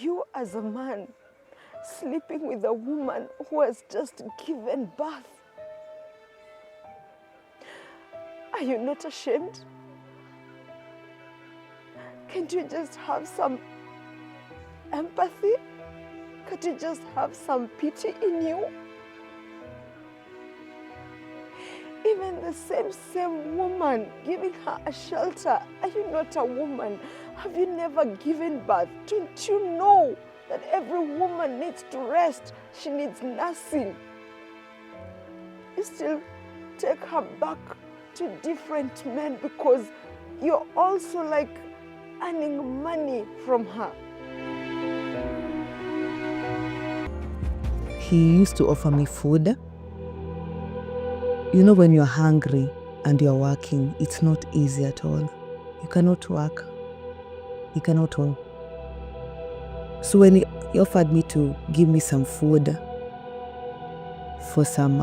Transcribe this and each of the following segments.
You as a man sleeping with a woman who has just given birth. Are you not ashamed? Can't you just have some empathy? Can't you just have some pity in you? Even the same woman, giving her a shelter. Are you not a woman? Have you never given birth? Don't you know that every woman needs to rest? She needs nursing. You still take her back to different men because you're also like earning money from her. He used to offer me food. You know, when you're hungry and you're working, it's not easy at all. You cannot work. You cannot work. So when he offered me to give me some food for some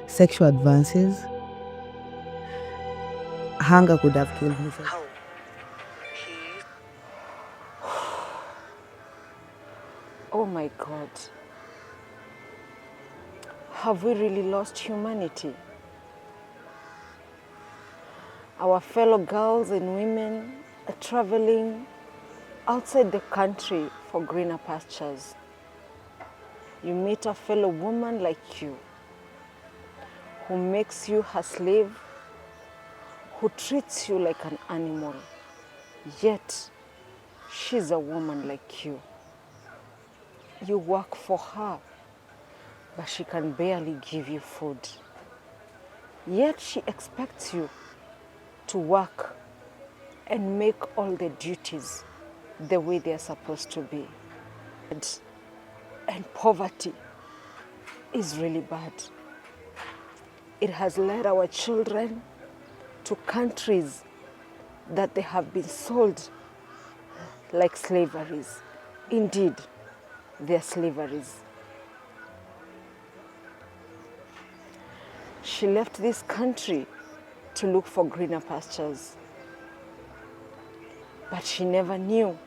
sexual advances, hunger could have killed me. How? Oh my God. Have we really lost humanity? Our fellow girls and women are traveling outside the country for greener pastures. You meet a fellow woman like you, who makes you her slave, who treats you like an animal, yet she's a woman like you. You work for her, but she can barely give you food. Yet she expects you to work and make all the duties the way they're supposed to be. And poverty is really bad. It has led our children to countries that they have been sold like slaveries. Indeed, they're slaveries. She left this country to look for greener pastures, but she never knew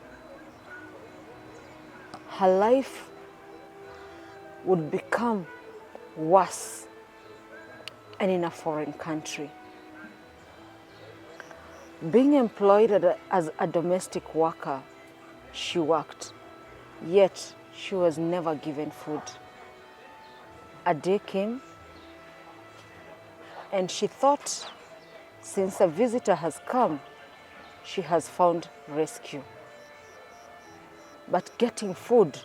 her life would become worse and in a foreign country. Being employed as a domestic worker, she worked, yet she was never given food. A day came and she thought, since a visitor has come, she has found rescue. But getting food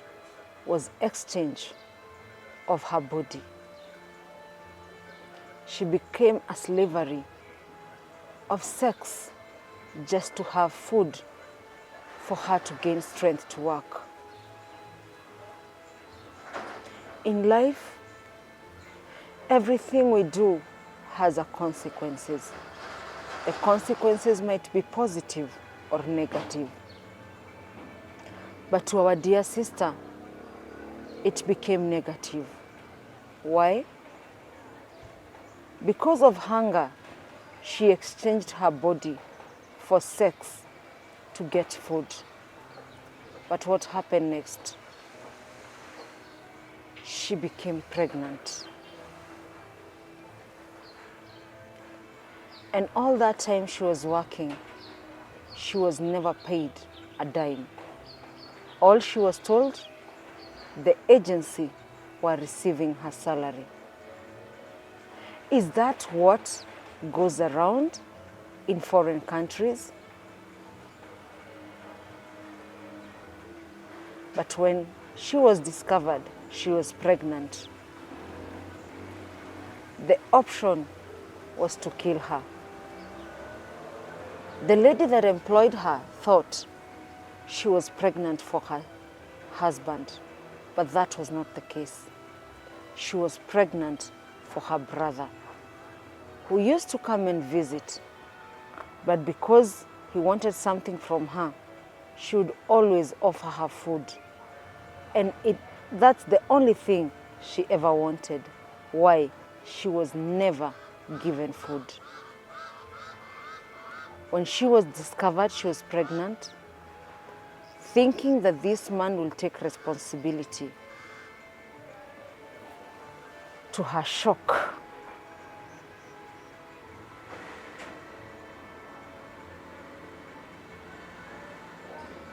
was exchange of her body. She became a slavery of sex just to have food for her to gain strength to work. In life, everything we do has a consequences. The consequences might be positive or negative. But to our dear sister, it became negative. Why? Because of hunger, she exchanged her body for sex to get food. But what happened next? She became pregnant. And all that time she was working, she was never paid a dime. All she was told, the agency were receiving her salary. Is that what goes around in foreign countries? But when she was discovered, she was pregnant. The option was to kill her. The lady that employed her thought she was pregnant for her husband, but that was not the case. She was pregnant for her brother, who used to come and visit, but because he wanted something from her, she would always offer her food. And that's the only thing she ever wanted. Why? She was never given food. When she was discovered she was pregnant, thinking that this man will take responsibility. To her shock,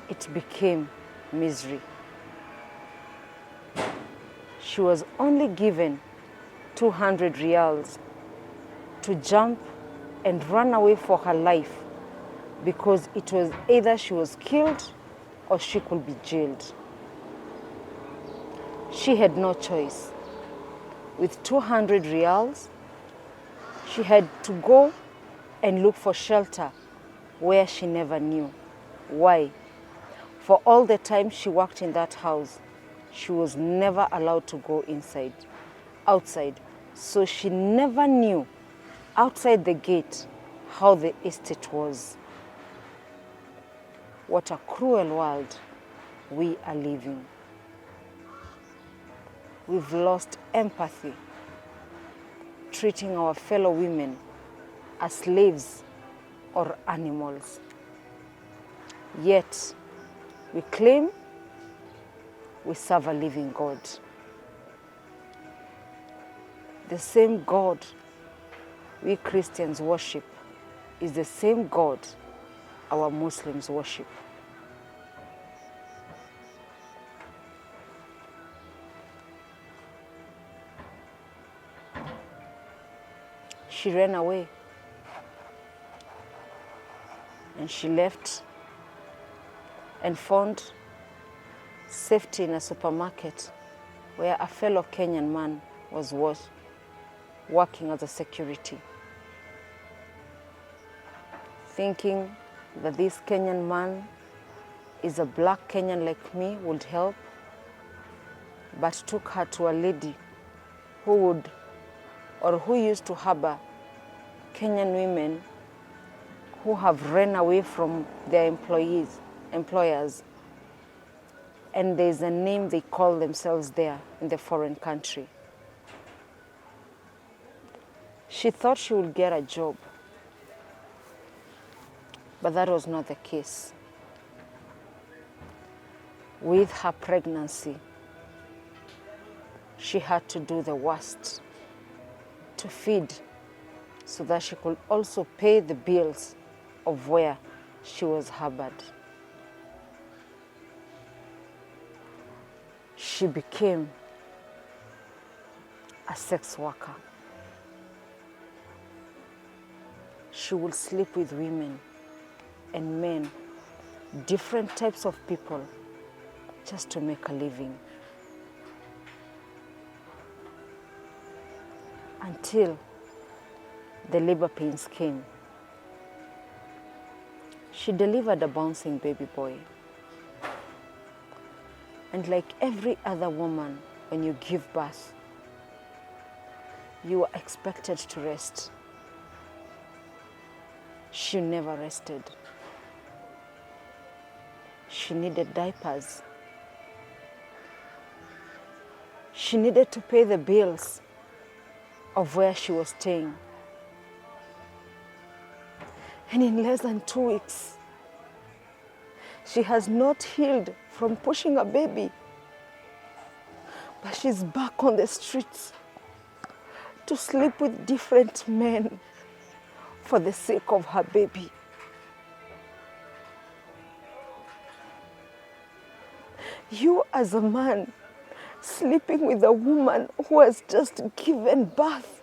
it became misery. She was only given 200 reals to jump and run away for her life, because it was either she was killed or she could be jailed. She had no choice. With 200 reals, she had to go and look for shelter where she never knew. Why? For all the time she worked in that house, she was never allowed to go outside. So she never knew outside the gate how the estate was. What a cruel world we are living. We've lost empathy, treating our fellow women as slaves or animals. Yet, we claim we serve a living God. The same God we Christians worship is the same God our Muslims worship. She ran away and she left and found safety in a supermarket where a fellow Kenyan man was working as a security, thinking that this Kenyan man is a black Kenyan like me, would help, but took her to a lady who used to harbor Kenyan women who have run away from their employers, and there's a name they call themselves there in the foreign country. She thought she would get a job, but that was not the case. With her pregnancy, she had to do the worst to feed, so that she could also pay the bills of where she was harbored. She became a sex worker. She would sleep with women and men, different types of people, just to make a living. Until the labor pains came. She delivered a bouncing baby boy. And like every other woman, when you give birth, you are expected to rest. She never rested. She needed diapers. She needed to pay the bills of where she was staying. And in less than 2 weeks, she has not healed from pushing a baby, but she's back on the streets to sleep with different men for the sake of her baby. You as a man sleeping with a woman who has just given birth,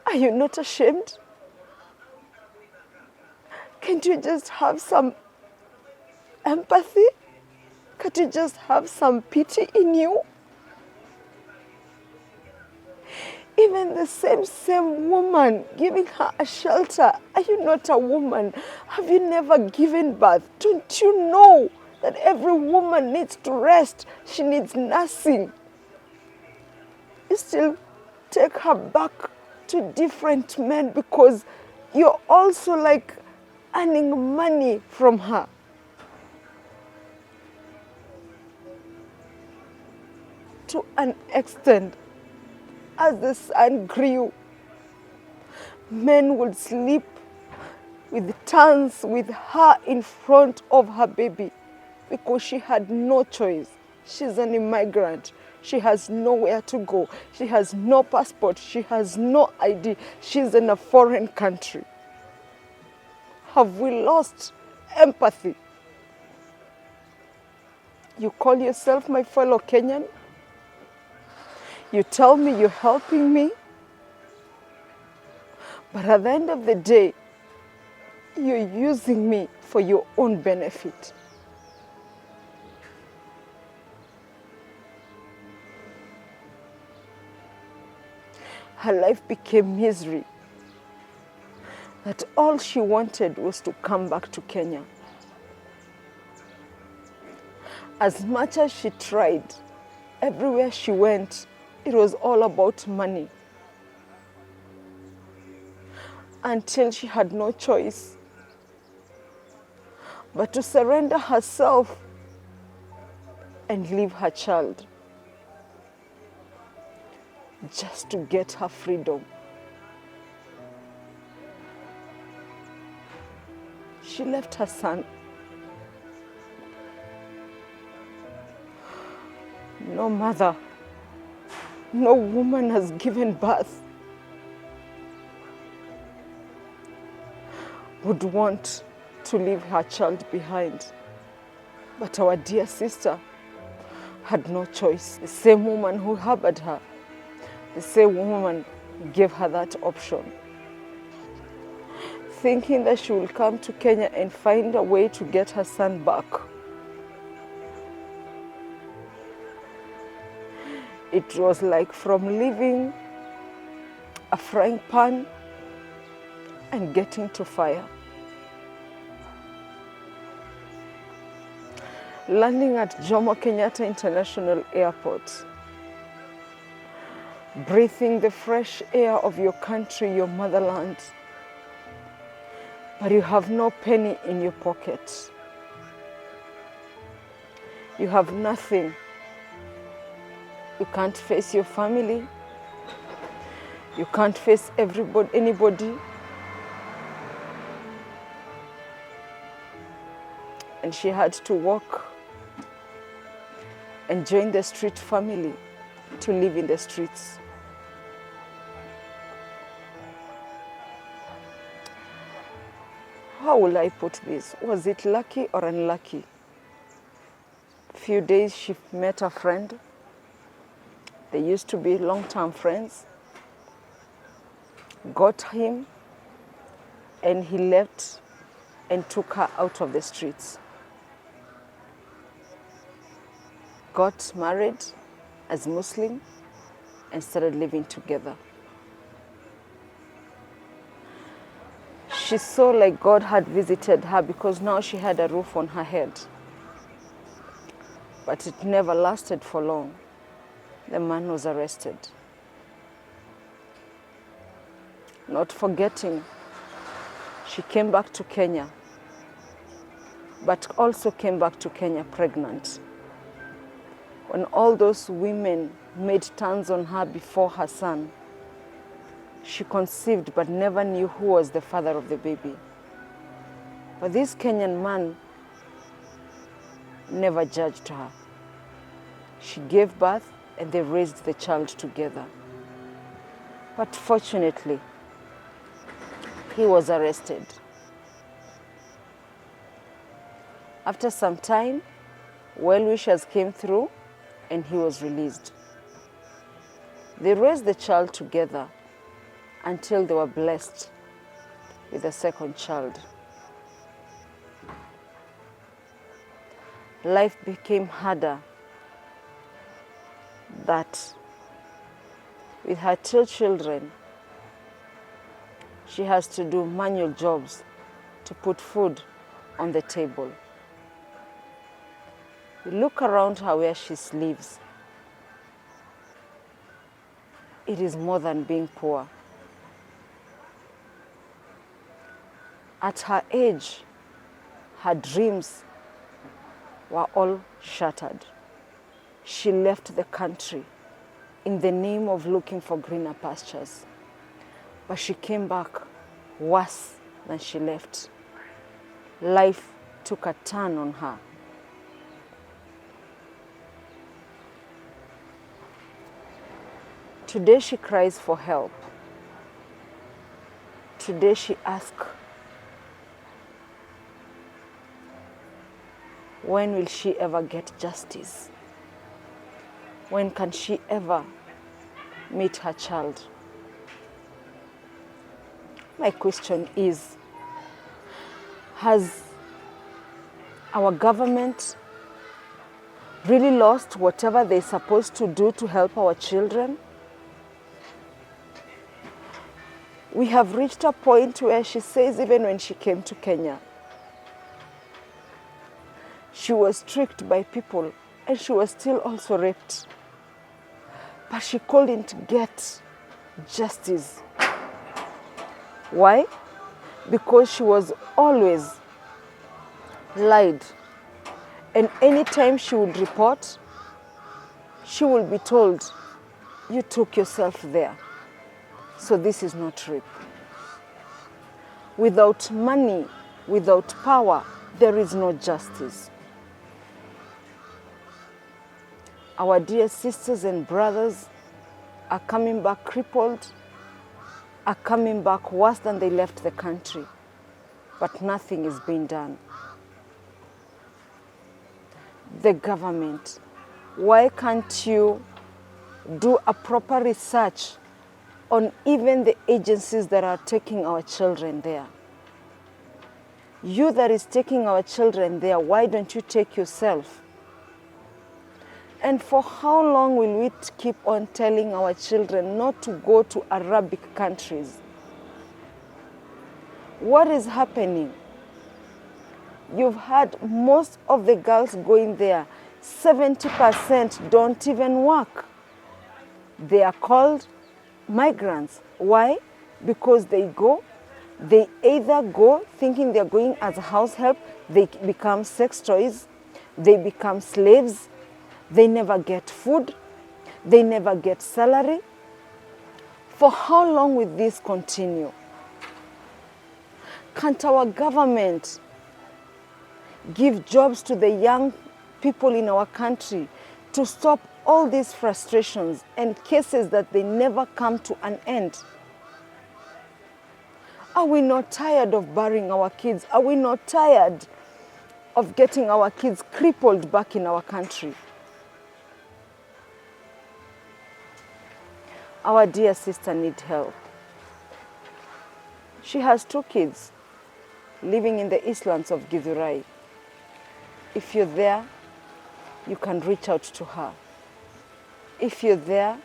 are you not ashamed? Can't you just have some empathy? Can't you just have some pity in you? Even the same woman giving her a shelter, are you not a woman? Have you never given birth? Don't you know that every woman needs to rest? She needs nursing. You still take her back to different men because you're also like earning money from her. To an extent, as the son grew, men would sleep with tons with her in front of her baby because she had no choice. She's an immigrant. She has nowhere to go. She has no passport. She has no ID. She's in a foreign country. Have we lost empathy? You call yourself my fellow Kenyan? You tell me you're helping me? But at the end of the day, you're using me for your own benefit. Her life became misery. That all she wanted was to come back to Kenya. As much as she tried, everywhere she went, it was all about money. Until she had no choice but to surrender herself and leave her child just to get her freedom. She left her son. No mother, no woman has given birth would want to leave her child behind. But our dear sister had no choice. The same woman who harbored her, the same woman gave her that option, thinking that she will come to Kenya and find a way to get her son back. It was like from leaving a frying pan and getting to fire. Landing at Jomo Kenyatta International Airport, breathing the fresh air of your country, your motherland, but you have no penny in your pocket. You have nothing. You can't face your family. You can't face anybody. And she had to walk and join the street family to live in the streets. How will I put this? Was it lucky or unlucky? Few days she met a friend. They used to be long-term friends. Got him, and he left and took her out of the streets. Got married as Muslim and started living together. She saw like God had visited her because now she had a roof on her head. But it never lasted for long. The man was arrested. Not forgetting, she came back to Kenya, but also came back to Kenya pregnant. When all those women made turns on her before her son, she conceived but never knew who was the father of the baby. But this Kenyan man never judged her. She gave birth and they raised the child together. But fortunately, he was arrested. After some time, well-wishers came through and he was released. They raised the child together until they were blessed with a second child. Life became harder, that with her two children, she has to do manual jobs to put food on the table. You look around her where she lives. It is more than being poor. At her age, her dreams were all shattered. She left the country in the name of looking for greener pastures. But she came back worse Then she left. Life took a turn on her. Today she cries for help. Today she asks, when will she ever get justice? When can she ever meet her child? My question is, has our government really lost whatever they're supposed to do to help our children? We have reached a point where she says even when she came to Kenya, she was tricked by people and she was still also raped. But she couldn't get justice. Why? Because she was always lied. And anytime she would report, she would be told, you took yourself there. So this is not rape. Without money, without power, there is no justice. Our dear sisters and brothers are coming back crippled, are coming back worse than they left the country, but nothing is being done. The government, why can't you do a proper research on even the agencies that are taking our children there? You that is taking our children there, why don't you take yourself? And for how long will we keep on telling our children not to go to Arabic countries? What is happening? You've had most of the girls going there. 70% don't even work. They are called migrants. Why? Because they either go thinking they're going as a house help, they become sex toys, they become slaves, they never get food, they never get salary. For how long will this continue? Can't our government give jobs to the young people in our country to stop all these frustrations and cases that they never come to an end? Are we not tired of burying our kids? Are we not tired of getting our kids crippled back in our country? Our dear sister needs help. She has 2 kids living in the Eastlands of Githurai. If you're there, you can reach out to her. If you're there,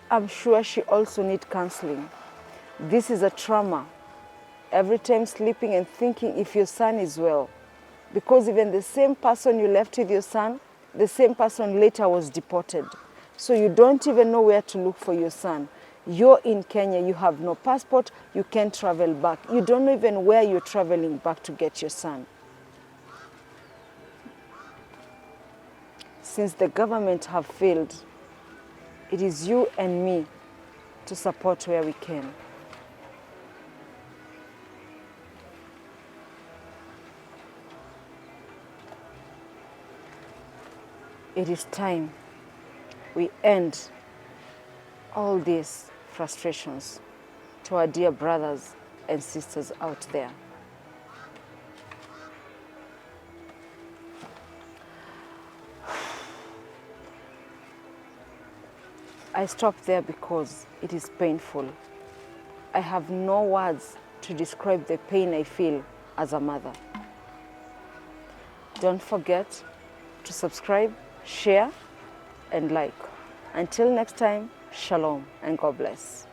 I'm sure she also needs counseling. This is a trauma. Every time sleeping and thinking if your son is well. Because even the same person you left with your son, the same person later was deported. So you don't even know where to look for your son. You're in Kenya, you have no passport, you can't travel back. You don't know even where you're traveling back to get your son. Since the government have failed, it is you and me to support where we can. It is time we end all these frustrations to our dear brothers and sisters out there. I stop there because it is painful. I have no words to describe the pain I feel as a mother. Don't forget to subscribe, share, and like. Until next time, shalom and God bless.